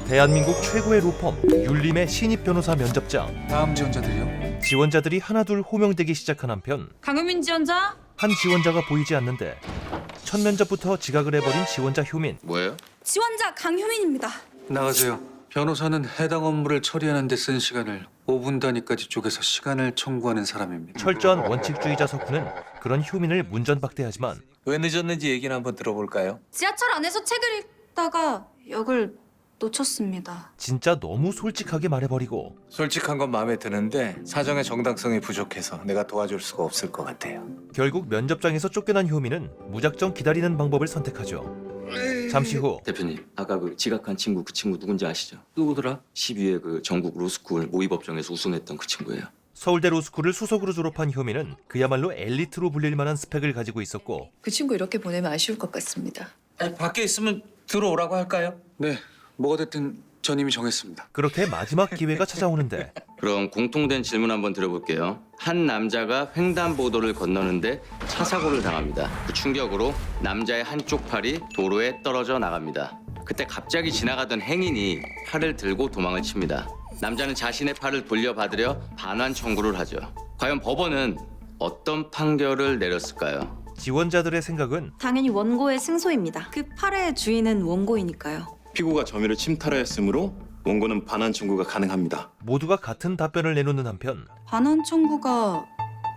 대한민국 최고의 로펌 율림의 신입 변호사 면접장. 다음 지원자들이요? 지원자들이 하나둘 호명되기 시작한 한편 강효민 지원자? 한 지원자가 보이지 않는데 첫 면접부터 지각을 해버린 지원자 효민. 뭐예요? 지원자 강효민입니다. 나가세요. 변호사는 해당 업무를 처리하는 데 쓴 시간을 5분 단위까지 쪼개서 시간을 청구하는 사람입니다. 철저한 원칙주의자 석훈은 그런 효민을 문전박대하지만 왜 늦었는지 얘기는 한번 들어볼까요? 지하철 안에서 책을 읽다가 역을 놓쳤습니다. 진짜 너무 솔직하게 말해버리고 솔직한 건 마음에 드는데 사정의 정당성이 부족해서 내가 도와줄 수가 없을 것 같아요. 결국 면접장에서 쫓겨난 효민은 무작정 기다리는 방법을 선택하죠. 잠시 후 대표님, 아까 그 지각한 친구, 그 친구 누군지 아시죠? 누구더라? 12회 그 전국 로스쿨 모의법정에서 우승했던 그 친구예요. 서울대 로스쿨을 수석으로 졸업한 효민은 그야말로 엘리트로 불릴 만한 스펙을 가지고 있었고 그 친구 이렇게 보내면 아쉬울 것 같습니다. 밖에 있으면 들어오라고 할까요? 네, 뭐가 됐든 전 이미 정했습니다. 그렇게 마지막 기회가 찾아오는데 그럼 공통된 질문 한번 드려볼게요. 한 남자가 횡단보도를 건너는데 차 사고를 당합니다. 그 충격으로 남자의 한쪽 팔이 도로에 떨어져 나갑니다. 그때 갑자기 지나가던 행인이 팔을 들고 도망을 칩니다. 남자는 자신의 팔을 돌려받으려 반환 청구를 하죠. 과연 법원은 어떤 판결을 내렸을까요? 지원자들의 생각은 당연히 원고의 승소입니다. 그 팔의 주인은 원고이니까요. 피고가 점유를 침탈하였으므로 원고는 반환 청구가 가능합니다. 모두가 같은 답변을 내놓는 한편 반환 청구가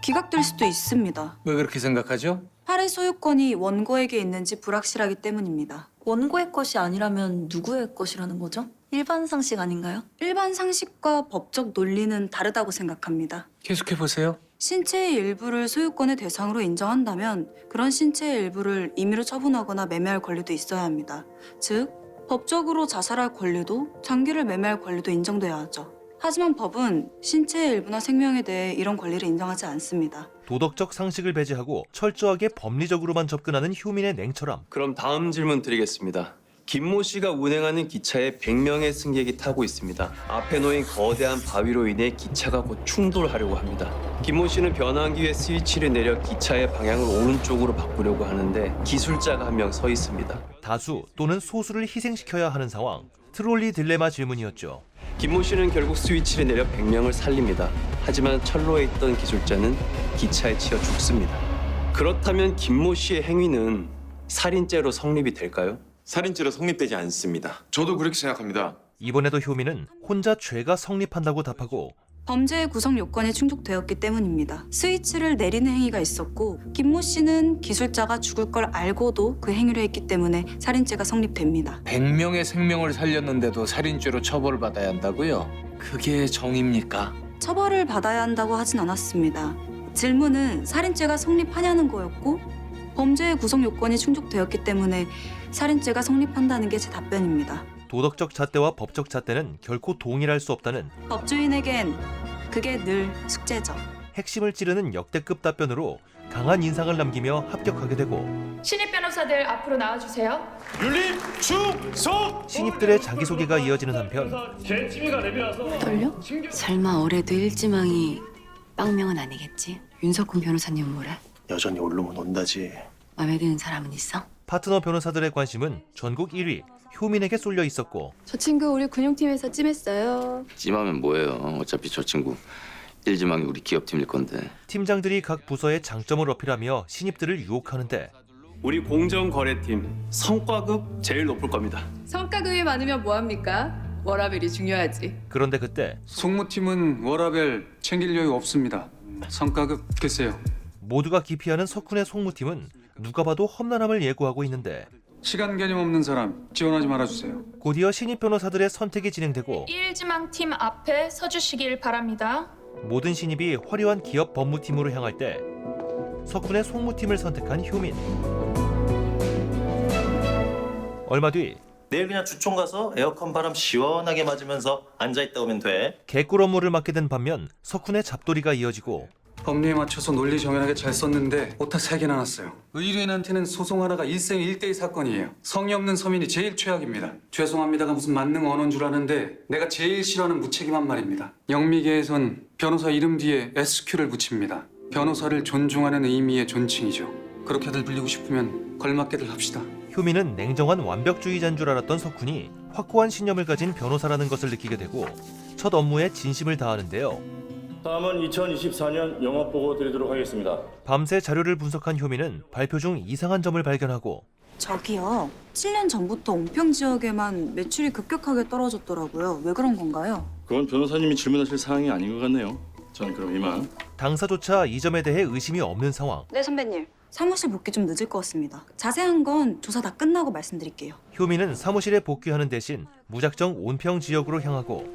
기각될 수도 있습니다. 왜 그렇게 생각하죠? 팔의 소유권이 원고에게 있는지 불확실하기 때문입니다. 원고의 것이 아니라면 누구의 것이라는 거죠? 일반 상식 아닌가요? 일반 상식과 법적 논리는 다르다고 생각합니다. 계속해보세요. 신체의 일부를 소유권의 대상으로 인정한다면 그런 신체의 일부를 임의로 처분하거나 매매할 권리도 있어야 합니다. 즉, 법적으로 자살할 권리도 장기를 매매할 권리도 인정돼야 하죠. 하지만 법은 신체의 일부나 생명에 대해 이런 권리를 인정하지 않습니다. 도덕적 상식을 배제하고 철저하게 법리적으로만 접근하는 효민의 냉철함. 그럼 다음 질문 드리겠습니다. 김모 씨가 운행하는 기차에 100명의 승객이 타고 있습니다. 앞에 놓인 거대한 바위로 인해 기차가 곧 충돌하려고 합니다. 김모 씨는 변환기의 스위치를 내려 기차의 방향을 오른쪽으로 바꾸려고 하는데 기술자가 한 명 서 있습니다. 다수 또는 소수를 희생시켜야 하는 상황. 트롤리 딜레마 질문이었죠. 김모 씨는 결국 스위치를 내려 100명을 살립니다. 하지만 철로에 있던 기술자는 기차에 치여 죽습니다. 그렇다면 김모 씨의 행위는 살인죄로 성립이 될까요? 살인죄로 성립되지 않습니다. 저도 그렇게 생각합니다. 이번에도 효민은 혼자 죄가 성립한다고 답하고 범죄의 구성 요건이 충족되었기 때문입니다. 스위치를 내리는 행위가 있었고 김모 씨는 기술자가 죽을 걸 알고도 그 행위를 했기 때문에 살인죄가 성립됩니다. 100명의 생명을 살렸는데도 살인죄로 처벌을 받아야 한다고요? 그게 정입니까? 처벌을 받아야 한다고 하진 않았습니다. 질문은 살인죄가 성립하냐는 거였고 범죄의 구성 요건이 충족되었기 때문에 살인죄가 성립한다는 게 제 답변입니다. 도덕적 잣대와 법적 잣대는 결코 동일할 수 없다는 법조인에겐 그게 늘 숙제죠. 핵심을 찌르는 역대급 답변으로 강한 인상을 남기며 합격하게 되고 신입 변호사들 앞으로 나와주세요. 율림 충성! 신입들의 자기소개가 이어지는 한편 제 취미가 랩이라서 떨려? 설마 올해도 일지망이 빵명은 아니겠지? 윤석훈 변호사님은 뭐래? 여전히 올라오면 온다지. 마음에 드는 사람은 있어? 파트너 변호사들의 관심은 전국 1위 효민에게 쏠려 있었고 저 친구 우리 근육팀에서 찜했어요. 찜하면 뭐예요? 어차피 저 친구 일지망이 우리 기업팀일 건데. 팀장들이 각 부서의 장점을 어필하며 신입들을 유혹하는데 우리 공정거래팀 성과급 제일 높을 겁니다. 성과급이 많으면 뭐합니까? 워라밸이 중요하지. 그런데 그때 송무팀은 워라벨 챙길 여유 없습니다. 성과급 글쎄요. 모두가 기피하는 석훈의 송무팀은 누가 봐도 험난함을 예고하고 있는데 시간 개념 없는 사람 지원하지 말아주세요. 곧이어 신입 변호사들의 선택이 진행되고 이일지망 팀 앞에 서주시길 바랍니다. 모든 신입이 화려한 기업 법무팀으로 향할 때 석훈의 송무팀을 선택한 효민. 얼마 뒤 내일 그냥 주총 가서 에어컨 바람 시원하게 맞으면서 앉아있다 오면 돼. 개꿀 업무를 맡게 된 반면 석훈의 잡돌이가 이어지고 법리에 맞춰서 논리 정연하게 잘 썼는데 오타 3개나 났어요. 의뢰인한테는 소송 하나가 일생 일대의 사건이에요. 성의 없는 서민이 제일 최악입니다. 죄송합니다가 무슨 만능 언어인 줄 아는데 내가 제일 싫어하는 무책임한 말입니다. 영미계에선 변호사 이름 뒤에 SQ를 붙입니다. 변호사를 존중하는 의미의 존칭이죠. 그렇게들 불리고 싶으면 걸맞게들 합시다. 효민은 냉정한 완벽주의자인 줄 알았던 석훈이 확고한 신념을 가진 변호사라는 것을 느끼게 되고 첫 업무에 진심을 다하는데요. 다음은 2024년 영업보고 드리도록 하겠습니다. 밤새 자료를 분석한 효민은 발표 중 이상한 점을 발견하고 저기요. 7년 전부터 온평 지역에만 매출이 급격하게 떨어졌더라고요. 왜 그런 건가요? 그건 변호사님이 질문하실 사항이 아닌 것 같네요. 전 그럼 이만. 당사조차 이 점에 대해 의심이 없는 상황. 네, 선배님. 사무실 복귀 좀 늦을 것 같습니다. 자세한 건 조사 다 끝나고 말씀드릴게요. 효민은 사무실에 복귀하는 대신 무작정 온평 지역으로 향하고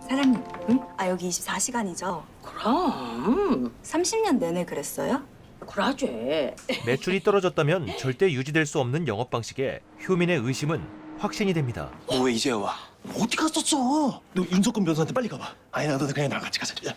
사장님, 응? 여기 24시간이죠? 그럼 30년 내내 그랬어요? 그러지. 매출이 떨어졌다면 절대 유지될 수 없는 영업 방식에 효민의 의심은 확신이 됩니다. 너 왜 이제 와? 어디 갔었어? 너 윤석근 변호사한테 빨리 가봐. 아니 나 너 그냥 나랑 같이 가자.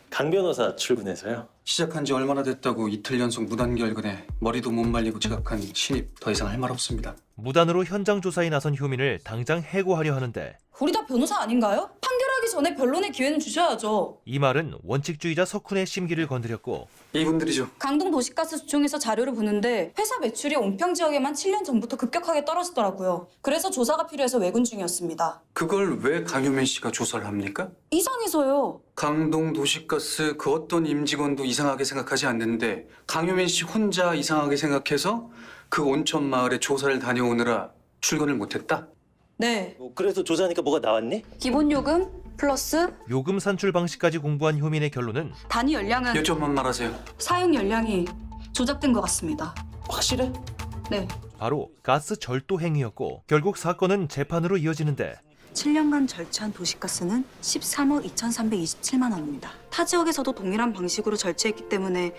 강 변호사 출근해서요. 시작한 지 얼마나 됐다고 이틀 연속 무단결근에 머리도 못 말리고 지각한 신입 더 이상 할 말 없습니다. 무단으로 현장 조사에 나선 효민을 당장 해고하려 하는데 우리 다 변호사 아닌가요? 판결하기 전에 변론의 기회는 주셔야죠. 이 말은 원칙주의자 석훈의 심기를 건드렸고 이분들이죠. 강동 도시가스 주총에서 자료를 보는데 회사 매출이 온평 지역에만 7년 전부터 급격하게 떨어지더라고요. 그래서 조사가 필요해서 외근 중이었습니다. 그걸 왜 강효민 씨가 조사를 합니까? 이상해서요. 강동 도시가스 그 어떤 임직원도 이상하게 생각하지 않는데 강효민 씨 혼자 이상하게 생각해서 그 온천 마을에 조사를 다녀오느라 출근을 못했다? 네. 그래서 조사하니까 뭐가 나왔니? 기본 요금 플러스 요금 산출 방식까지 공부한 효민의 결론은 단위 열량은 요점만 말하세요. 사용 열량이 조작된 것 같습니다. 확실해? 네. 바로 가스 절도 행위였고 결국 사건은 재판으로 이어지는데 7년간 절취한 도시가스는 13억 2,327만 원입니다. 타 지역에서도 동일한 방식으로 절취했기 때문에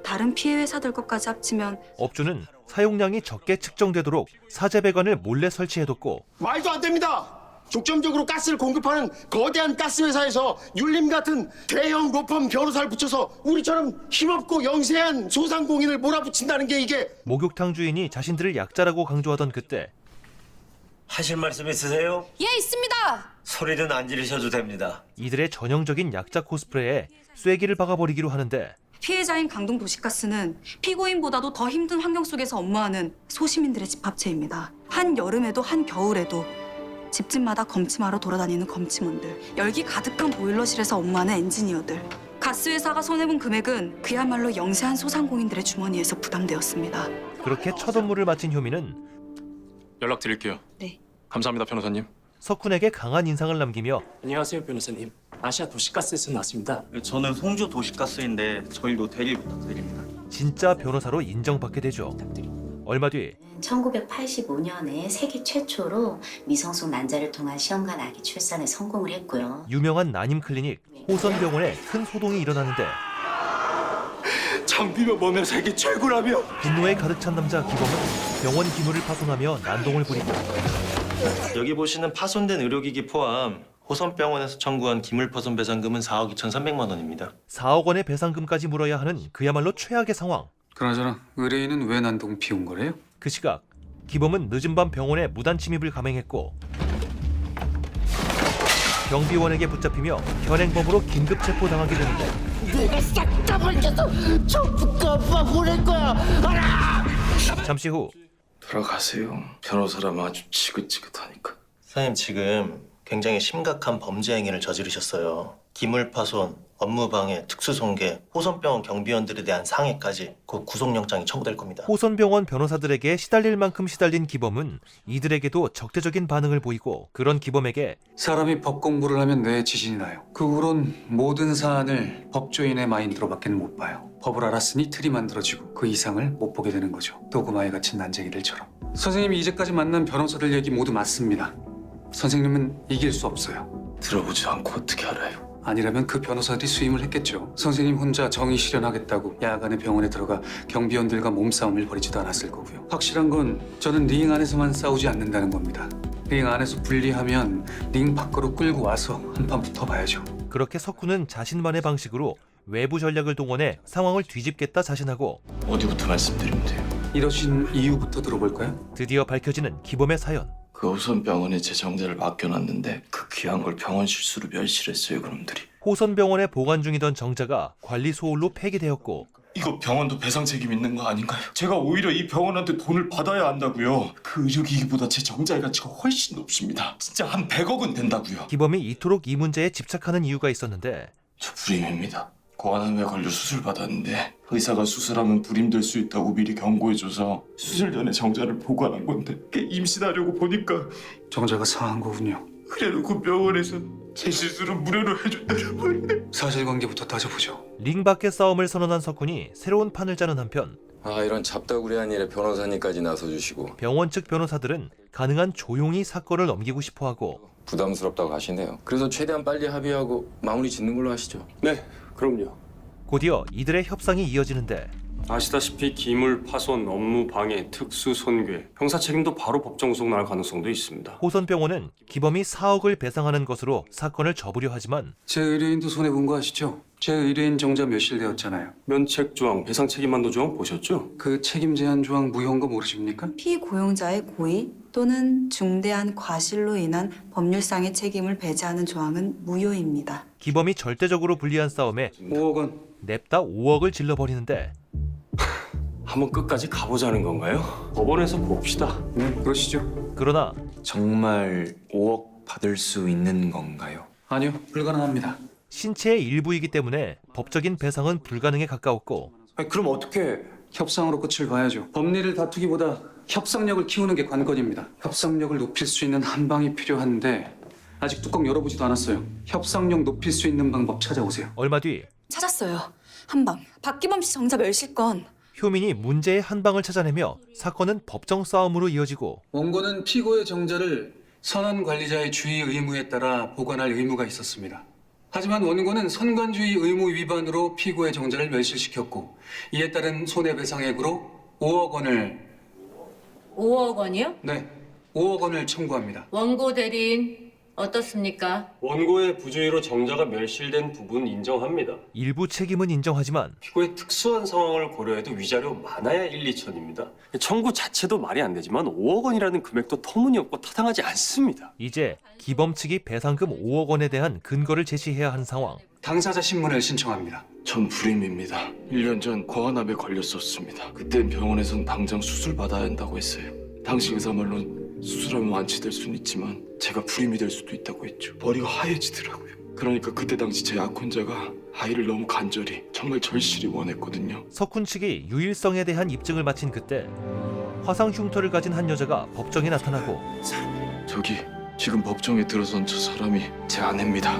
다른 피해 회사들 것까지 합치면 업주는 사용량이 적게 측정되도록 사제배관을 몰래 설치해뒀고 말도 안 됩니다. 중점적으로 가스를 공급하는 거대한 가스 회사에서 율림 같은 대형 로펌 변호사를 붙여서 우리처럼 힘없고 영세한 소상공인을 몰아붙인다는 게 이게 목욕탕 주인이 자신들을 약자라고 강조하던 그때 하실 말씀 있으세요? 예, 있습니다. 소리는 안 지르셔도 됩니다. 이들의 전형적인 약자 코스프레에 쐐기를 박아버리기로 하는데 피해자인 강동 도시가스는 피고인보다도 더 힘든 환경 속에서 업무하는 소시민들의 집합체입니다. 한 여름에도 한 겨울에도 집집마다 검침하러 돌아다니는 검침원들, 열기 가득한 보일러실에서 업무하는 엔지니어들, 가스회사가 손해본 금액은 그야말로 영세한 소상공인들의 주머니에서 부담되었습니다. 그렇게 첫 업무를 마친 효민은 연락드릴게요. 네. 감사합니다, 변호사님. 석훈에게 강한 인상을 남기며 안녕하세요, 변호사님. 아시아 도시가스에서 나왔습니다. 저는 송주 도시가스인데 저희도 대리 부탁드립니다. 진짜 변호사로 인정받게 되죠. 얼마 뒤 1985년에 세계 최초로 미성숙 난자를 통한 시험관 아기 출산에 성공을 했고요. 유명한 난임 클리닉 호선병원에 큰 소동이 일어나는데 장비면 뭐면 세계 최고라며. 분노에 가득 찬 남자 기범은 병원 기물을 파손하며 난동을 부리고 여기 보시는 파손된 의료기기 포함 호선병원에서 청구한 기물파손 배상금은 4억 2,300만 원입니다. 4억 원의 배상금까지 물어야 하는 그야말로 최악의 상황. 그나저나 의뢰인은 왜 난동 피운 거래요? 그 시각 기범은 늦은 밤 병원에 무단 침입을 감행했고 경비원에게 붙잡히며 현행범으로 긴급 체포당하게 되는데 내가 싹 다 밝혀서 전부 깜빡보낼 거야. 알아! 잠시 후 들어가세요. 변호사라면 아주 지긋지긋하니까. 사장님 지금 굉장히 심각한 범죄 행위를 저지르셨어요. 기물파손, 업무방해, 특수손괴, 호선병원 경비원들에 대한 상해까지 곧 구속영장이 청구될 겁니다. 호선병원 변호사들에게 시달릴 만큼 시달린 기범은 이들에게도 적대적인 반응을 보이고 그런 기범에게 사람이 법 공부를 하면 뇌에 지진이 나요. 그 후론 모든 사안을 법조인의 마인드로밖에 못 봐요. 법을 알았으니 틀이 만들어지고 그 이상을 못 보게 되는 거죠. 도구마에 갇힌 난쟁이들처럼. 선생님이 이제까지 만난 변호사들 얘기 모두 맞습니다. 선생님은 이길 수 없어요. 들어보지 않고 어떻게 알아요? 아니라면 그 변호사들이 수임을 했겠죠. 선생님 혼자 정의 실현하겠다고 야간에 병원에 들어가 경비원들과 몸싸움을 벌이지도 않았을 거고요. 확실한 건 저는 링 안에서만 싸우지 않는다는 겁니다. 링 안에서 불리하면 링 밖으로 끌고 와서 한판 붙어봐야죠. 그렇게 석훈은 자신만의 방식으로 외부 전략을 동원해 상황을 뒤집겠다 자신하고 어디부터 말씀드리면 돼요? 이러신 이유부터 들어볼까요? 드디어 밝혀지는 기범의 사연. 그 호선병원에 제 정자를 맡겨놨는데 그 귀한 걸 병원 실수로 멸실했어요, 그놈들이. 호선병원에 보관 중이던 정자가 관리 소홀로 폐기되었고 이거 병원도 배상 책임 있는 거 아닌가요? 제가 오히려 이 병원한테 돈을 받아야 한다고요. 그 의료기기보다 제 정자의 가치가 훨씬 높습니다. 진짜 한 100억은 된다고요. 기범이 이토록 이 문제에 집착하는 이유가 있었는데 저 불임입니다. 고환암에 걸려 수술 받았는데 의사가 수술하면 불임될 수 있다고 미리 경고해줘서 수술 전에 정자를 보관한 건데 임신하려고 보니까 정자가 상한 거군요. 그래놓고 병원에서 제 시술은 무료로 해준다는 말이네. 사실관계부터 따져보죠. 링 밖의 싸움을 선언한 석훈이 새로운 판을 짜는 한편 이런 잡다구리한 일에 변호사님까지 나서주시고 병원 측 변호사들은 가능한 조용히 사건을 넘기고 싶어하고 부담스럽다고 하시네요. 그래서 최대한 빨리 합의하고 마무리 짓는 걸로 하시죠. 네, 그럼요. 곧이어 이들의 협상이 이어지는데 아시다시피 기물 파손, 업무 방해, 특수 손괴, 형사 책임도 바로 법정 구속 나갈 가능성도 있습니다. 호선병원은 기범이 4억을 배상하는 것으로 사건을 접으려 하지만 제 의뢰인도 손해본 거 아시죠? 제 의뢰인 정자 멸실되었잖아요. 면책 조항, 배상 책임 한도 조항 보셨죠? 그 책임 제한 조항 무효한 거 모르십니까? 피고용자의 고의 또는 중대한 과실로 인한 법률상의 책임을 배제하는 조항은 무효입니다. 기범이 절대적으로 불리한 싸움에 5억 원. 냅다 5억을 질러버리는데 한번 끝까지 가보자는 건가요? 법원에서 봅시다. 네, 그러시죠. 그러나 정말 5억 받을 수 있는 건가요? 아니요, 불가능합니다. 신체의 일부이기 때문에 법적인 배상은 불가능에 가까웠고 그럼 어떻게 협상으로 끝을 봐야죠. 법리를 다투기보다 협상력을 키우는 게 관건입니다. 협상력을 높일 수 있는 한 방이 필요한데 아직 뚜껑 열어보지도 않았어요. 협상력 높일 수 있는 방법 찾아오세요. 얼마 뒤 찾았어요. 한방. 박기범 씨 정자 멸실건. 효민이 문제의 한 방을 찾아내며 사건은 법정 싸움으로 이어지고 원고는 피고의 정자를 선원 관리자의 주의 의무에 따라 보관할 의무가 있었습니다. 하지만 원고는 선관주의 의무 위반으로 피고의 정자를 멸실시켰고 이에 따른 손해배상액으로 5억 원을 5억 원이요? 네, 5억 원을 청구합니다. 원고 대리인 어떻습니까? 원고의 부주의로 정자가 멸실된 부분 인정합니다. 일부 책임은 인정하지만 피고의 특수한 상황을 고려해도 위자료 많아야 1, 2천입니다. 청구 자체도 말이 안 되지만 5억 원이라는 금액도 터무니없고 타당하지 않습니다. 이제 기범 측이 배상금 5억 원에 대한 근거를 제시해야 하는 상황. 당사자 신문을 신청합니다. 전 불임입니다. 1년 전 고환암에 걸렸었습니다. 그땐 병원에선 당장 수술 받아야 한다고 했어요. 당시 의사 말로는 수술하면 완치될 수는 있지만 제가 불임이 될 수도 있다고 했죠. 머리가 하얘지더라고요. 그러니까 그때 당시 제 약혼자가 아이를 너무 간절히 정말 절실히 원했거든요. 석훈 측이 유일성에 대한 입증을 마친 그때 화상 흉터를 가진 한 여자가 법정에 나타나고 저기 지금 법정에 들어선 저 사람이 제 아내입니다.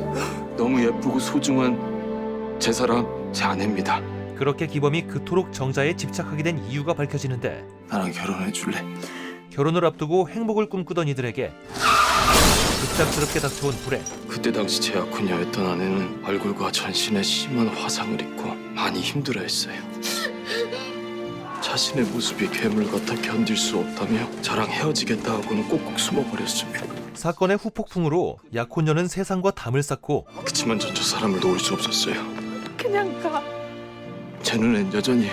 너무 예쁘고 소중한 제 사람, 제 아내입니다. 그렇게 기범이 그토록 정자에 집착하게 된 이유가 밝혀지는데 나랑 결혼해 줄래? 결혼을 앞두고 행복을 꿈꾸던 이들에게 급작스럽게 닥쳐온 불행. 그때 당시 제 약혼녀였던 아내는 얼굴과 전신에 심한 화상을 입고 많이 힘들어했어요. 자신의 모습이 괴물 같아 견딜 수 없다며 저랑 헤어지겠다 하고는 꼭꼭 숨어버렸습니다. 사건의 후폭풍으로 약혼녀는 세상과 담을 쌓고 그치만 전 저 사람을 놓을 수 없었어요. 그냥 가. 제 눈엔 여전히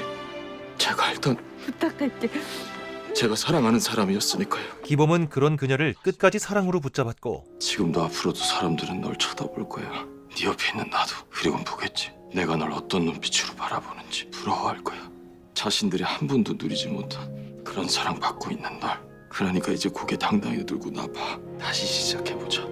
제가 알던 부탁할게. 제가 사랑하는 사람이었으니까요. 기범은 그런 그녀를 끝까지 사랑으로 붙잡았고 지금도 앞으로도 사람들은 널 쳐다볼 거야. 네 옆에 있는 나도. 그리곤 보겠지. 내가 널 어떤 눈빛으로 바라보는지 부러워할 거야. 자신들이 한 번도 누리지 못한 그런 사랑 받고 있는 널. 그러니까 이제 고개 당당히 들고 나봐. 다시 시작해보자.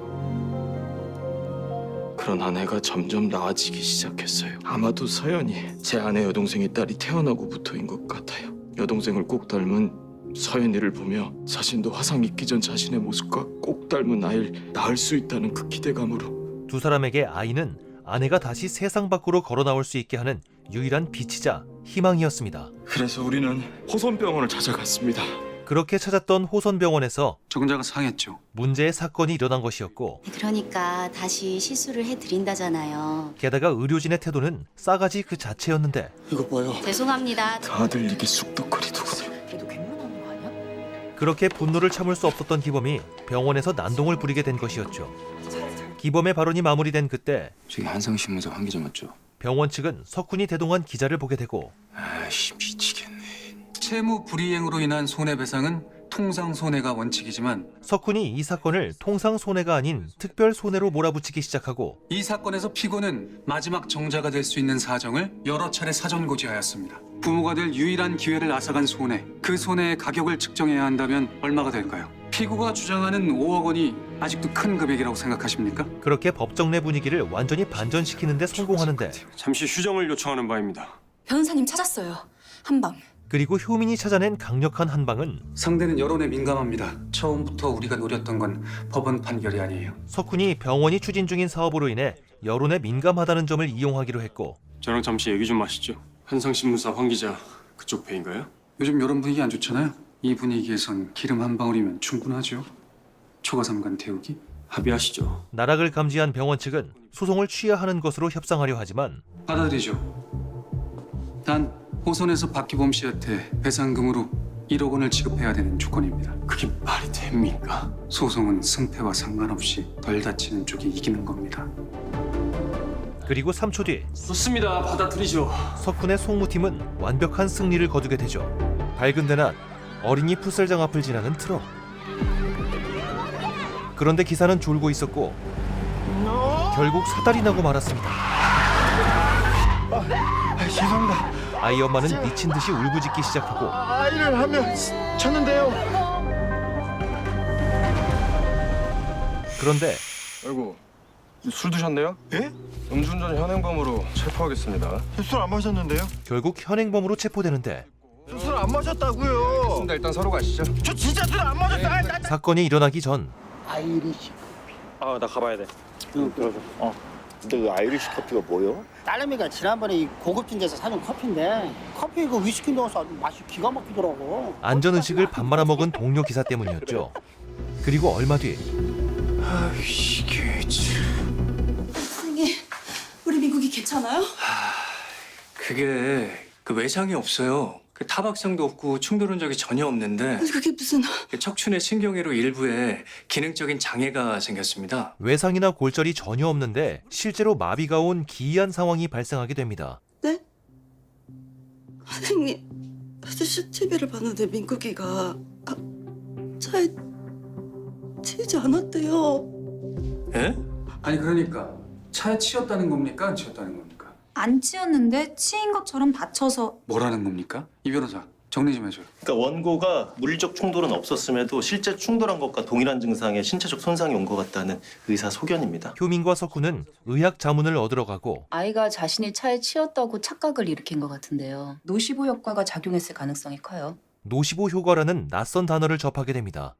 그런 아내가 점점 나아지기 시작했어요. 아마도 서연이 제 아내 여동생의 딸이 태어나고부터인 것 같아요. 여동생을 꼭 닮은 서연이를 보며 자신도 화상 입기 전 자신의 모습과 꼭 닮은 아이를 낳을 수 있다는 그 기대감으로 두 사람에게 아이는 아내가 다시 세상 밖으로 걸어 나올 수 있게 하는 유일한 빛이자 희망이었습니다. 그래서 우리는 호선병원을 찾아갔습니다. 그렇게 찾았던 호선병원에서 정자가 상했죠. 문제의 사건이 일어난 것이었고 그러니까 다시 시술을 해드린다잖아요. 게다가 의료진의 태도는 싸가지 그 자체였는데 이거 봐요. 죄송합니다. 다들 이게 쑥덕거리더군요. 그래도 괴물하는 거 아니야? 그렇게 분노를 참을 수 없었던 기범이 병원에서 난동을 부리게 된 것이었죠. 기범의 발언이 마무리된 그때 저기 한상신문사 황 기자 맞죠? 병원 측은 석훈이 대동한 기자를 보게 되고 아이씨 미치겠네. 채무 불이행으로 인한 손해배상은 통상 손해가 원칙이지만 석훈이 이 사건을 통상 손해가 아닌 특별 손해로 몰아붙이기 시작하고 이 사건에서 피고는 마지막 정자가 될 수 있는 사정을 여러 차례 사전 고지하였습니다. 부모가 될 유일한 기회를 앗아간 손해, 그 손해의 가격을 측정해야 한다면 얼마가 될까요? 피고가 주장하는 5억 원이 아직도 큰 금액이라고 생각하십니까? 그렇게 법정 내 분위기를 완전히 반전시키는 데 성공하는데 잠시 휴정을 요청하는 바입니다. 변호사님 찾았어요. 한방. 그리고 효민이 찾아낸 강력한 한방은 상대는 여론에 민감합니다. 처음부터 우리가 노렸던 건 법원 판결이 아니에요. 석훈이 병원이 추진 중인 사업으로 인해 여론에 민감하다는 점을 이용하기로 했고 저랑 잠시 얘기 좀 하시죠. 한상신문사 황 기자 그쪽 배인가요? 요즘 여론 분위기 안 좋잖아요. 이 분위기에선 기름 한 방울이면 충분하죠. 초과삼간 태우기? 합의하시죠. 나락을 감지한 병원 측은 소송을 취하하는 것으로 협상하려 하지만 받아들이죠. 단 호선에서 박기범 씨한테 배상금으로 1억 원을 지급해야 되는 조건입니다. 그게 말이 됩니까? 소송은 승패와 상관없이 덜 다치는 쪽이 이기는 겁니다. 그리고 3초 뒤 좋습니다. 받아들이죠. 석훈의 송무팀은 완벽한 승리를 거두게 되죠. 밝은 대낮 어린이 풋살장 앞을 지나는 트럭. 그런데 기사는 졸고 있었고 결국 사달이 나고 말았습니다. 죄송합니다. 아이 엄마는 미친 듯이 울부짖기 시작하고 아이를 하면 쳤는데요. 그런데 아이고, 술 드셨네요? 예? 음주운전 현행범으로 체포하겠습니다. 술 안 마셨는데요? 결국 현행범으로 체포되는데 술 안 마셨다고요. 일단 서로 가시죠. 저 진짜 술 안 마셨어요. 사건이 일어나기 전 아이리시. 나 가봐야 돼. 들어줘. 근데 그 아이리시 커피가 뭐요? 딸내미가 지난번에 이 고급진 데서 사준 커피인데 커피에 그 위스키 넣어서 아주 맛이 기가 막히더라고. 안전의식을 밥 말아먹은 동료 기사 때문이었죠. 그리고 얼마 뒤 이게 참... 선생님, 우리 민국이 괜찮아요? 그게 그 외상이 없어요. 그 타박상도 없고 충돌 흔적이 전혀 없는데 그게 무슨... 척추내 신경회로 일부에 기능적인 장애가 생겼습니다. 외상이나 골절이 전혀 없는데 실제로 마비가 온 기이한 상황이 발생하게 됩니다. 네? 선생님, CCTV를 봤는데 민국이가 차에 치이지 않았대요. 예? 아니 그러니까 차에 치였다는 겁니까? 안 치였다는 겁니까? 안 치였는데 치인 것처럼 다쳐서... 뭐라는 겁니까? 이 변호사 정리 좀 해줘요. 그러니까 원고가 물리적 충돌은 없었음에도 실제 충돌한 것과 동일한 증상의 신체적 손상이 온 것 같다는 의사 소견입니다. 효민과 석훈은 의학 자문을 얻으러 가고 아이가 자신이 차에 치였다고 착각을 일으킨 것 같은데요. 노시보 효과가 작용했을 가능성이 커요. 노시보 효과라는 낯선 단어를 접하게 됩니다.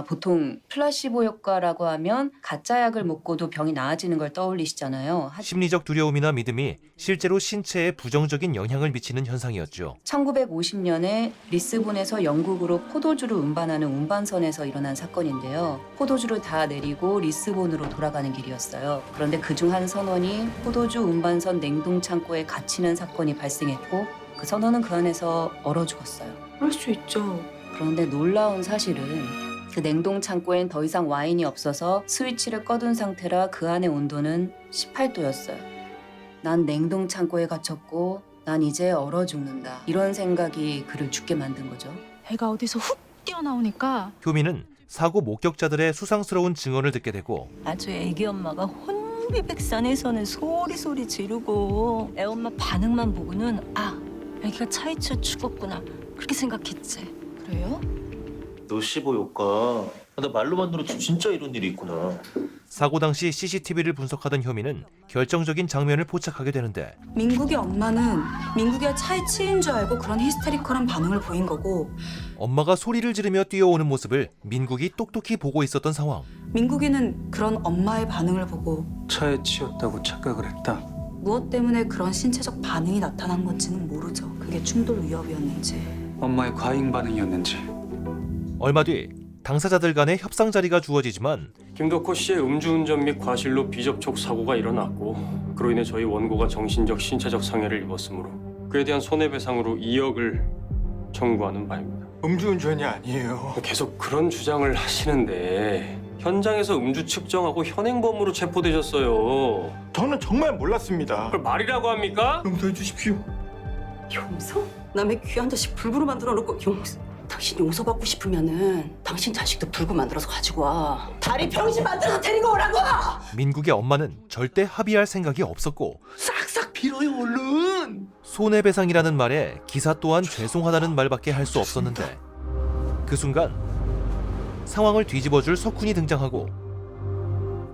보통 플라시보 효과라고 하면 가짜 약을 먹고도 병이 나아지는 걸 떠올리시잖아요. 심리적 두려움이나 믿음이 실제로 신체에 부정적인 영향을 미치는 현상이었죠. 1950년에 리스본에서 영국으로 포도주를 운반하는 운반선에서 일어난 사건인데요. 포도주를 다 내리고 리스본으로 돌아가는 길이었어요. 그런데 그중 한 선원이 포도주 운반선 냉동창고에 갇히는 사건이 발생했고 그 선원은 그 안에서 얼어 죽었어요. 그럴 수 있죠. 그런데 놀라운 사실은 그 냉동 창고엔 더 이상 와인이 없어서 스위치를 꺼둔 상태라 그 안의 온도는 18도였어요. 난 냉동 창고에 갇혔고 난 이제 얼어 죽는다. 이런 생각이 그를 죽게 만든 거죠. 애가 어디서 훅 뛰어나오니까 효민은 사고 목격자들의 수상스러운 증언을 듣게 되고 아주 애기 엄마가 혼비백산에서는 소리 지르고 애 엄마 반응만 보고는 애기가 차에 치여 죽었구나 그렇게 생각했지. 그래요? 노시보 효과. 나 말로만 들어도 진짜 이런 일이 있구나. 사고 당시 CCTV를 분석하던 효민은 결정적인 장면을 포착하게 되는데 민국이 엄마는 민국이가 차에 치인 줄 알고 그런 히스테리컬한 반응을 보인 거고 엄마가 소리를 지르며 뛰어오는 모습을 민국이 똑똑히 보고 있었던 상황. 민국이는 그런 엄마의 반응을 보고 차에 치였다고 착각을 했다. 무엇 때문에 그런 신체적 반응이 나타난 건지는 모르죠. 그게 충돌 위협이었는지. 엄마의 과잉 반응이었는지. 얼마 뒤 당사자들 간의 협상 자리가 주어지지만 김덕호 씨의 음주운전 및 과실로 비접촉 사고가 일어났고 그로 인해 저희 원고가 정신적, 신체적 상해를 입었으므로 그에 대한 손해배상으로 2억을 청구하는 바입니다. 음주운전이 아니에요. 계속 그런 주장을 하시는데 현장에서 음주 측정하고 현행범으로 체포되셨어요. 저는 정말 몰랐습니다. 그걸 말이라고 합니까? 용서해 주십시오. 용서? 남의 귀한 자식 불구로 만들어 놓고 당신 용서받고 싶으면은 당신 자식도 불구 만들어서 가지고 와. 다리 병신 만들어서 데리고 오라고! 민국의 엄마는 절대 합의할 생각이 없었고 싹싹 빌어요 얼른. 손해배상이라는 말에 기사 또한 죄송하다는 말밖에 할 수 없었는데 그 순간 상황을 뒤집어줄 석훈이 등장하고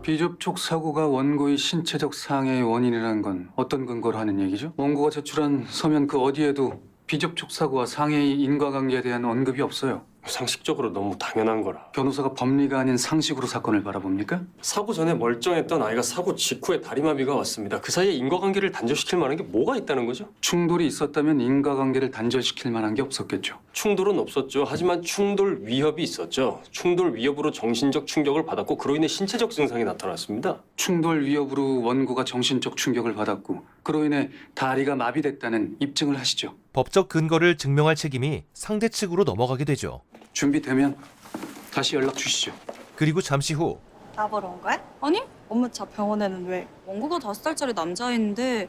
비접촉 사고가 원고의 신체적 상해의 원인이라는 건 어떤 근거로 하는 얘기죠? 원고가 제출한 서면 그 어디에도 비접촉 사고와 상해의 인과관계에 대한 언급이 없어요. 상식적으로 너무 당연한 거라. 변호사가 법리가 아닌 상식으로 사건을 바라봅니까? 사고 전에 멀쩡했던 아이가 사고 직후에 다리마비가 왔습니다. 그 사이에 인과관계를 단절시킬 만한 게 뭐가 있다는 거죠? 충돌이 있었다면 인과관계를 단절시킬 만한 게 없었겠죠. 충돌은 없었죠. 하지만 충돌 위협이 있었죠. 충돌 위협으로 정신적 충격을 받았고 그로 인해 신체적 증상이 나타났습니다. 충돌 위협으로 원고가 정신적 충격을 받았고 그로 인해 다리가 마비됐다는 입증을 하시죠. 법적 근거를 증명할 책임이 상대 측으로 넘어가게 되죠. 준비되면 다시 연락 주시죠. 그리고 잠시 후 나 보러 온 거야? 아니, 엄마 자 병원에는 왜? 원고가 5살짜리 남자인데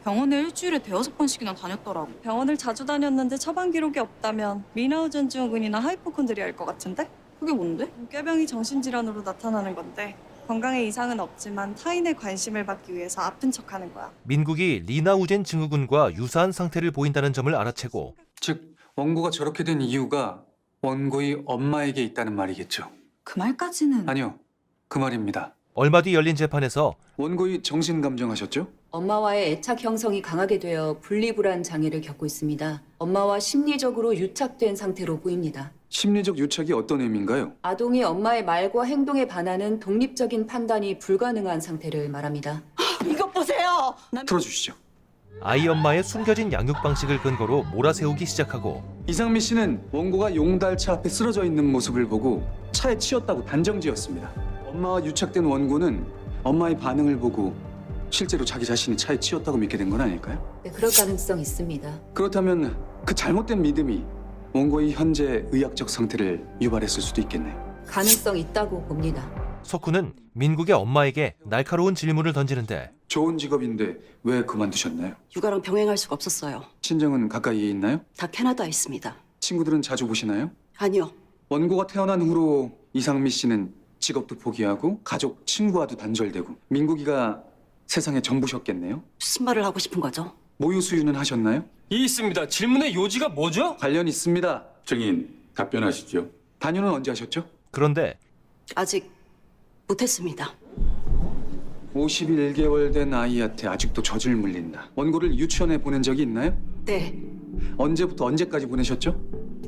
병원에 일주일에 5번씩이나 다녔더라고. 병원을 자주 다녔는데 처방 기록이 없다면 미나우전 증후군이나 하이포콘드리아일 것 같은데? 그게 뭔데? 꾀병이 정신질환으로 나타나는 건데 건강에 이상은 없지만 타인의 관심을 받기 위해서 아픈 척하는 거야. 민국이 리나우젠 증후군과 유사한 상태를 보인다는 점을 알아채고 즉 원고가 저렇게 된 이유가 원고의 엄마에게 있다는 말이겠죠. 그 말까지는 아니요. 그 말입니다. 얼마 뒤 열린 재판에서 원고의 정신감정하셨죠? 엄마와의 애착 형성이 강하게 되어 분리불안 장애를 겪고 있습니다. 엄마와 심리적으로 유착된 상태로 보입니다. 심리적 유착이 어떤 의미인가요? 아동이 엄마의 말과 행동에 반하는 독립적인 판단이 불가능한 상태를 말합니다. 이것 보세요! 들어주시죠. 아이 엄마의 숨겨진 양육 방식을 근거로 몰아세우기 시작하고 이상미 씨는 원고가 용달차 앞에 쓰러져 있는 모습을 보고 차에 치였다고 단정지었습니다. 엄마와 유착된 원고는 엄마의 반응을 보고 실제로 자기 자신이 차에 치였다고 믿게 된 건 아닐까요? 네, 그럴 가능성 있습니다. 그렇다면 그 잘못된 믿음이 원고의 현재 의학적 상태를 유발했을 수도 있겠네요. 가능성 있다고 봅니다. 석훈은 민국의 엄마에게 날카로운 질문을 던지는데 좋은 직업인데 왜 그만두셨나요? 육아랑 병행할 수가 없었어요. 친정은 가까이에 있나요? 다 캐나다에 있습니다. 친구들은 자주 보시나요? 아니요. 원고가 태어난 후로 이상미 씨는 직업도 포기하고 가족, 친구와도 단절되고 민국이가 세상의 전부셨겠네요? 무슨 말을 하고 싶은 거죠? 모유 수유는 하셨나요? 이 있습니다. 질문의 요지가 뭐죠? 관련 있습니다. 증인 답변하시죠. 단유는 언제 하셨죠? 그런데 아직 못했습니다. 51개월 된 아이한테 아직도 젖을 물린다. 원고를 유치원에 보낸 적이 있나요? 네. 언제부터 언제까지 보내셨죠?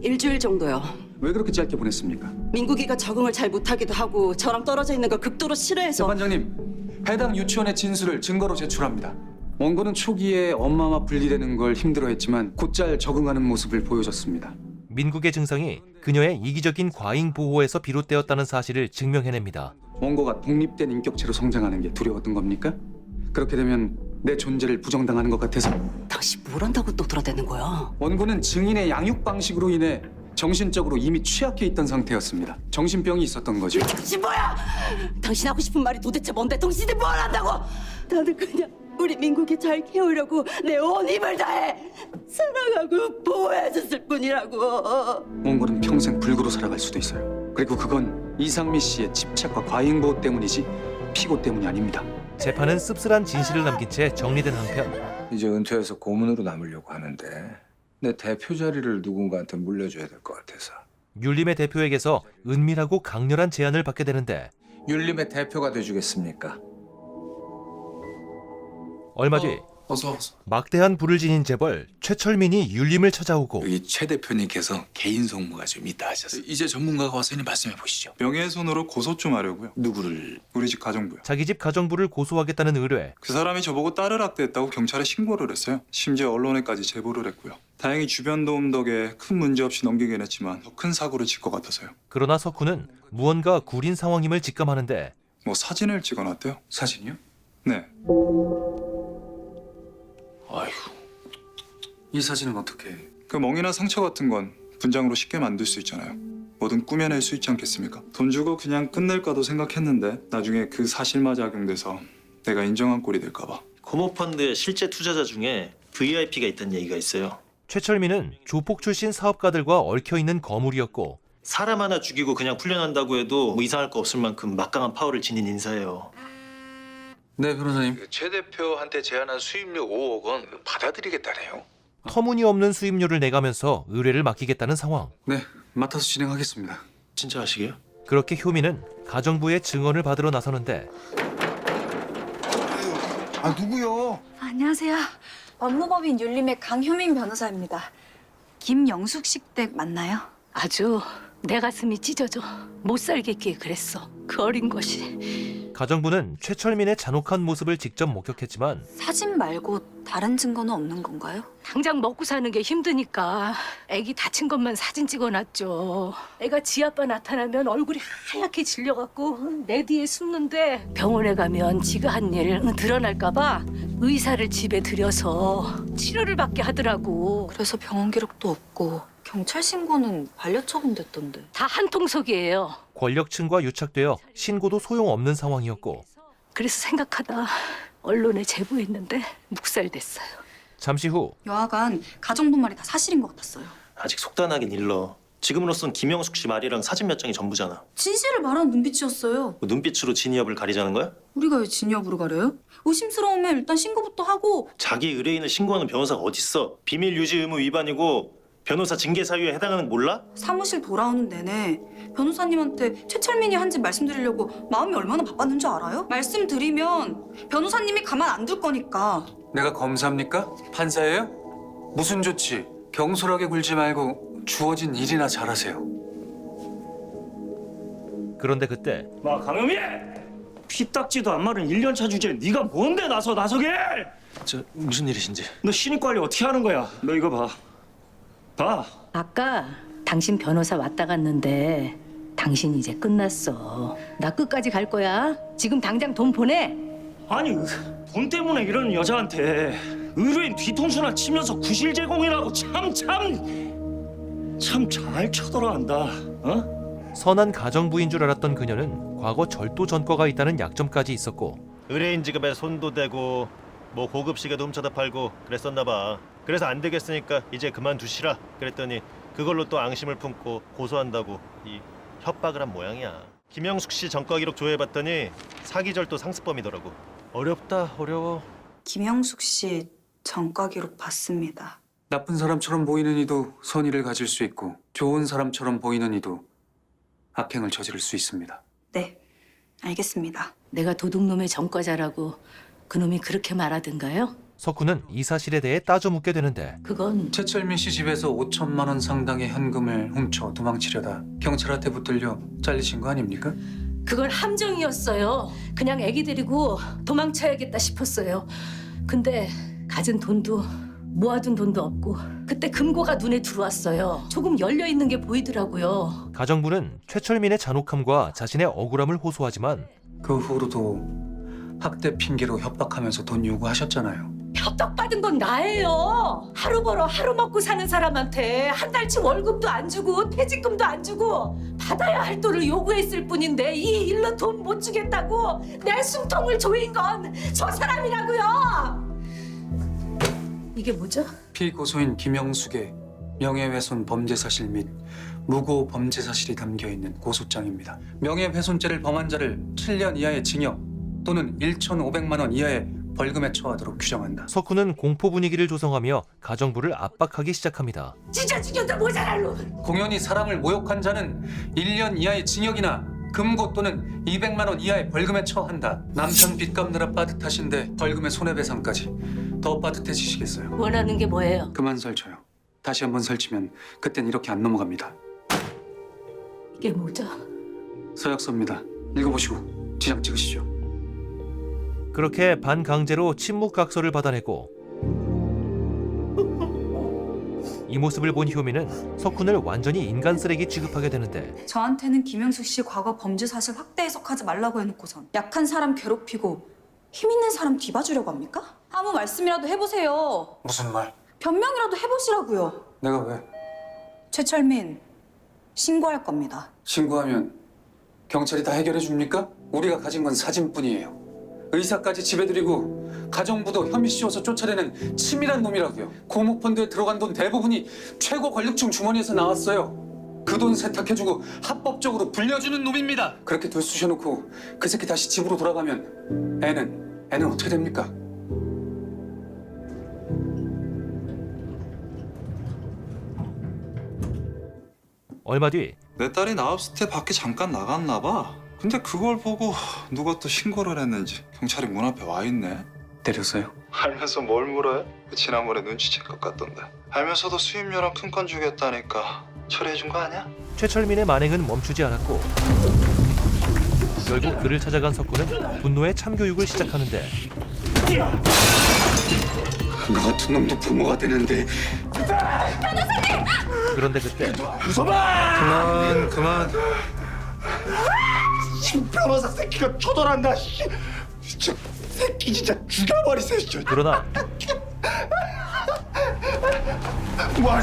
일주일 정도요. 왜 그렇게 짧게 보냈습니까? 민국이가 적응을 잘 못하기도 하고 저랑 떨어져 있는 걸 극도로 싫어해서. 재판장님, 해당 유치원의 진술을 증거로 제출합니다. 원고는 초기에 엄마와 분리되는 걸 힘들어했지만 곧잘 적응하는 모습을 보여줬습니다. 민국의 증상이 그녀의 이기적인 과잉 보호에서 비롯되었다는 사실을 증명해냅니다. 원고가 독립된 인격체로 성장하는 게 두려웠던 겁니까? 그렇게 되면 내 존재를 부정당하는 것 같아서. 당신 뭘 한다고 또 들어대는 거야? 원고는 증인의 양육 방식으로 인해 정신적으로 이미 취약해 있던 상태였습니다. 정신병이 있었던 거죠. 당신 뭐야? 당신 하고 싶은 말이 도대체 뭔데? 당신이 뭘 한다고? 나는 그냥 우리 민국이 잘 키우려고 내 온 힘을 다해 사랑하고 보호해줬을 뿐이라고. 원고는 평생 불구로 살아갈 수도 있어요. 그리고 그건 이상미 씨의 집착과 과잉 보호 때문이지 피고 때문이 아닙니다. 재판은 씁쓸한 진실을 남긴 채 정리된 한편 이제 은퇴해서 고문으로 남으려고 하는데 내 대표 자리를 누군가한테 물려줘야 될 것 같아서. 율림의 대표에게서 은밀하고 강렬한 제안을 받게 되는데 율림의 대표가 돼주겠습니까? 얼마 뒤 어서 막대한 부를 지닌 재벌 최철민이 율림을 찾아오고 여기 최 대표님께서 개인 송무가 좀 있다 하셨어요. 이제 전문가가 와서 말씀해 보시죠. 명예훼손으로 고소 좀 하려고요. 누구를? 우리 집 가정부요. 자기 집 가정부를 고소하겠다는 의뢰. 그 사람이 저보고 딸을 학대했다고 경찰에 신고를 했어요. 심지어 언론에까지 제보를 했고요. 다행히 주변 도움 덕에 큰 문제 없이 넘기긴 했지만 더 큰 사고를 칠 것 같아서요. 그러나 석훈은 무언가 구린 상황임을 직감하는데 뭐 사진을 찍어놨대요. 사진이요? 네. 아휴, 이 사진은 어떻게? 그 멍이나 상처 같은 건 분장으로 쉽게 만들 수 있잖아요. 뭐든 꾸며낼 수 있지 않겠습니까? 돈 주고 그냥 끝낼까도 생각했는데 나중에 그 사실마저 악용돼서 내가 인정한 꼴이 될까 봐. 고모펀드의 실제 투자자 중에 VIP가 있다는 얘기가 있어요. 최철민은 조폭 출신 사업가들과 얽혀있는 거물이었고 사람 하나 죽이고 그냥 풀려난다고 해도 뭐 이상할 거 없을 만큼 막강한 파워를 지닌 인사예요. 네, 변호사님. 최 대표한테 제안한 수임료 5억 원 받아들이겠다네요. 터무니없는 수임료를 내가면서 의뢰를 맡기겠다는 상황. 네, 맡아서 진행하겠습니다. 진짜 하시게요? 그렇게 효민은 가정부의 증언을 받으러 나서는데 누구요? 안녕하세요. 법무법인 윤림의 강효민 변호사입니다. 김영숙 씨 댁 맞나요? 아주 내 가슴이 찢어져. 못 살겠기에 그랬어. 그 어린 것이. 가정부는 최철민의 잔혹한 모습을 직접 목격했지만 사진 말고 다른 증거는 없는 건가요? 당장 먹고 사는 게 힘드니까 애기 다친 것만 사진 찍어놨죠. 애가 지 아빠 나타나면 얼굴이 하얗게 질려갖고 내 뒤에 숨는데 병원에 가면 지가 한 일 드러날까 봐 의사를 집에 들여서 치료를 받게 하더라고. 그래서 병원 기록도 없고 경찰 신고는 반려 처분됐던데. 다 한통속이에요. 권력층과 유착되어 신고도 소용없는 상황이었고 그래서 생각하다 언론에 제보했는데 묵살됐어요. 잠시 후 여하간 가정부 말이 다 사실인 것 같았어요. 아직 속단하긴 일러. 지금으로선 김영숙 씨 말이랑 사진 몇 장이 전부잖아. 진실을 말하는 눈빛이었어요. 뭐 눈빛으로 진위 여부를 가리자는 거야? 우리가 왜 진위 여부를 가려요? 의심스러우면 일단 신고부터 하고. 자기 의뢰인을 신고하는 변호사가 어딨어? 비밀 유지 의무 위반이고 변호사 징계 사유에 해당하는 거 몰라? 사무실 돌아오는 내내 변호사님한테 최철민이 한 짓 말씀드리려고 마음이 얼마나 바빴는 줄 알아요? 말씀드리면 변호사님이 가만 안 둘 거니까. 내가 검사입니까? 판사예요? 무슨 조치? 경솔하게 굴지 말고 주어진 일이나 잘하세요. 그런데 그때 마 강효미! 피딱지도 안 마른 1년차 주제에 네가 뭔데 나서게? 저 무슨 일이신지. 너 신입 관리 어떻게 하는 거야? 너 이거 봐. 봐. 아까 당신 변호사 왔다 갔는데 당신 이제 끝났어. 나 끝까지 갈 거야. 지금 당장 돈 보내. 아니 돈 때문에 이러는 여자한테 의뢰인 뒤통수나 치면서 구실 제공이라고 참 잘 쳐들어간다. 어? 선한 가정부인 줄 알았던 그녀는 과거 절도 전과가 있다는 약점까지 있었고 의뢰인 지급에 손도 대고 뭐 고급 시계도 훔쳐다 팔고 그랬었나 봐. 그래서 안 되겠으니까 이제 그만두시라 그랬더니 그걸로 또 앙심을 품고 고소한다고 이 협박을 한 모양이야. 김영숙 씨 전과 기록 조회해봤더니 사기 절도 상습범이더라고. 어렵다 어려워. 김영숙 씨 전과 기록 봤습니다. 나쁜 사람처럼 보이는 이도 선의를 가질 수 있고 좋은 사람처럼 보이는 이도 악행을 저지를 수 있습니다. 네, 알겠습니다. 내가 도둑놈의 전과자라고 그놈이 그렇게 말하던가요? 석훈은 이 사실에 대해 따져 묻게 되는데 그건 최철민 씨 집에서 5천만 원 상당의 현금을 훔쳐 도망치려다 경찰한테 붙들려 잘리신 거 아닙니까? 그건 함정이었어요. 그냥 애기 데리고 도망쳐야겠다 싶었어요. 근데 가진 돈도 모아둔 돈도 없고 그때 금고가 눈에 들어왔어요. 조금 열려있는 게 보이더라고요. 가정부는 최철민의 잔혹함과 자신의 억울함을 호소하지만 그 후로도 학대 핑계로 협박하면서 돈 요구하셨잖아요. 협박받은 건 나예요. 하루 벌어 하루 먹고 사는 사람한테 한 달치 월급도 안 주고 퇴직금도 안 주고 받아야 할 돈을 요구했을 뿐인데 이 일로 돈 못 주겠다고 내 숨통을 조인 건 저 사람이라고요. 이게 뭐죠? 피고소인 김영숙의 명예훼손 범죄 사실 및 무고 범죄 사실이 담겨 있는 고소장입니다. 명예훼손죄를 범한 자를 7년 이하의 징역 또는 1,500만 원 이하의 벌금에 처하도록 규정한다. 석훈은 공포 분위기를 조성하며 가정부를 압박하기 시작합니다. 진짜 죽여도 모자랄 놈. 공연히 사람을 모욕한 자는 1년 이하의 징역이나 금고 또는 200만 원 이하의 벌금에 처한다. 남편 빚 갚느라 빠듯하신데 벌금의 손해배상까지 더 빠듯해지시겠어요? 원하는 게 뭐예요? 그만 설쳐요. 다시 한번 설치면 그땐 이렇게 안 넘어갑니다. 이게 뭐죠? 서약서입니다. 읽어보시고 지장 찍으시죠. 그렇게 반강제로 침묵각서를 받아내고 이 모습을 본 효민은 석훈을 완전히 인간 쓰레기 취급하게 되는데 저한테는 김영숙 씨 과거 범죄 사실 확대 해석하지 말라고 해놓고선 약한 사람 괴롭히고 힘 있는 사람 뒤봐주려고 합니까? 아무 말씀이라도 해보세요. 무슨 말? 변명이라도 해보시라고요. 내가 왜? 최철민 신고할 겁니다. 신고하면 경찰이 다 해결해 줍니까? 우리가 가진 건 사진뿐이에요. 의사까지 집에들이고 가정부도 혐의 씌워서 쫓아내는 치밀한 놈이라고요. 공모펀드에 들어간 돈 대부분이 최고 권력층 주머니에서 나왔어요. 그 돈 세탁해주고 합법적으로 불려주는 놈입니다. 그렇게 들쑤셔놓고 그 새끼 다시 집으로 돌아가면 애는 어떻게 됩니까? 얼마 뒤 내 딸이 나왔을 때 밖에 잠깐 나갔나 봐. 근데 그걸 보고 누가 또 신고를 했는지 경찰이 문 앞에 와 있네. 때려서요? 알면서 뭘 물어요? 지난번에 눈치챈 것 같던데. 알면서도 수임료랑 큰 건 주겠다니까 처리해준 거 아니야? 최철민의 만행은 멈추지 않았고 결국 그를 찾아간 석훈은 분노의 참교육을 시작하는데 너 같은 놈도 부모가 되는데. 그런데 그때 그만. 변호사 새끼가 초돌한다. 저 새끼 진짜 죽여버리세요. 그러나 와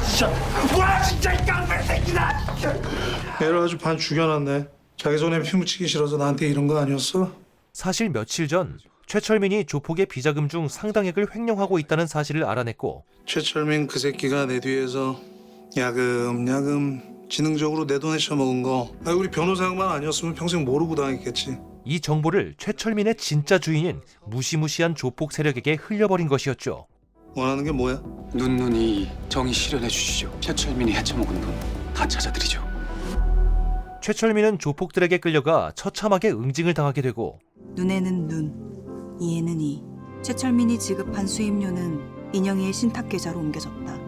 진짜 이 깡패 새끼다. 애를 아주 반 죽여놨네. 자기 손에 피 묻히기 싫어서 나한테 이런 거 아니었어? 사실 며칠 전 최철민이 조폭의 비자금 중 상당액을 횡령하고 있다는 사실을 알아냈고 최철민 그 새끼가 내 뒤에서 야금야금 지능적으로 내 돈에 쳐먹은 거 우리 변호사 양반 아니었으면 평생 모르고 다녔겠지. 이 정보를 최철민의 진짜 주인인 무시무시한 조폭 세력에게 흘려버린 것이었죠. 원하는 게 뭐야? 눈이 정의 실현해 주시죠. 최철민이 헤쳐먹은 돈 다 찾아드리죠. 최철민은 조폭들에게 끌려가 처참하게 응징을 당하게 되고 눈에는 눈, 이에는 이. 최철민이 지급한 수임료는 인영이의 신탁 계좌로 옮겨졌다.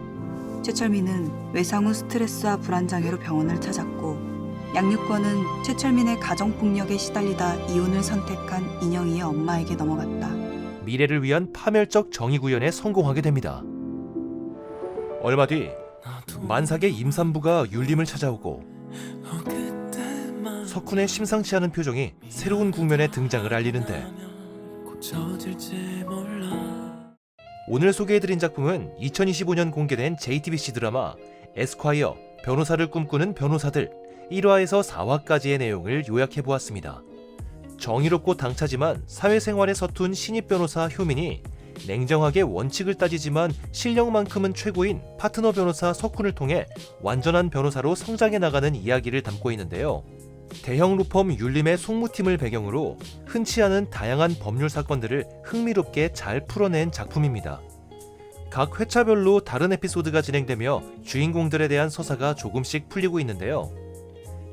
최철민은 외상 후 스트레스와 불안 장애로 병원을 찾았고 양육권은 최철민의 가정폭력에 시달리다 이혼을 선택한 인영이의 엄마에게 넘어갔다. 미래를 위한 파멸적 정의 구현에 성공하게 됩니다. 얼마 뒤 만삭의 임산부가 율림을 찾아오고 석훈의 심상치 않은 표정이 새로운 국면의 등장을 알리는데 오늘 소개해드린 작품은 2025년 공개된 JTBC 드라마 에스콰이어 변호사를 꿈꾸는 변호사들 1화에서 4화까지의 내용을 요약해보았습니다. 정의롭고 당차지만 사회생활에 서툰 신입 변호사 효민이 냉정하게 원칙을 따지지만 실력만큼은 최고인 파트너 변호사 석훈을 통해 완전한 변호사로 성장해 나가는 이야기를 담고 있는데요. 대형 로펌 율림의 송무팀을 배경으로 흔치 않은 다양한 법률 사건들을 흥미롭게 잘 풀어낸 작품입니다. 각 회차별로 다른 에피소드가 진행되며 주인공들에 대한 서사가 조금씩 풀리고 있는데요.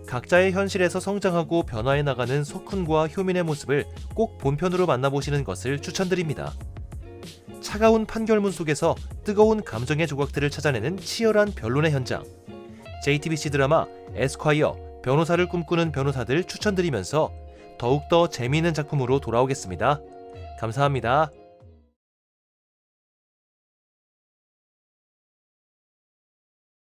각자의 현실에서 성장하고 변화해 나가는 석훈과 효민의 모습을 꼭 본편으로 만나보시는 것을 추천드립니다. 차가운 판결문 속에서 뜨거운 감정의 조각들을 찾아내는 치열한 변론의 현장. JTBC 드라마 에스콰이어 변호사를 꿈꾸는 변호사들 추천드리면서 더욱더 재미있는 작품으로 돌아오겠습니다. 감사합니다.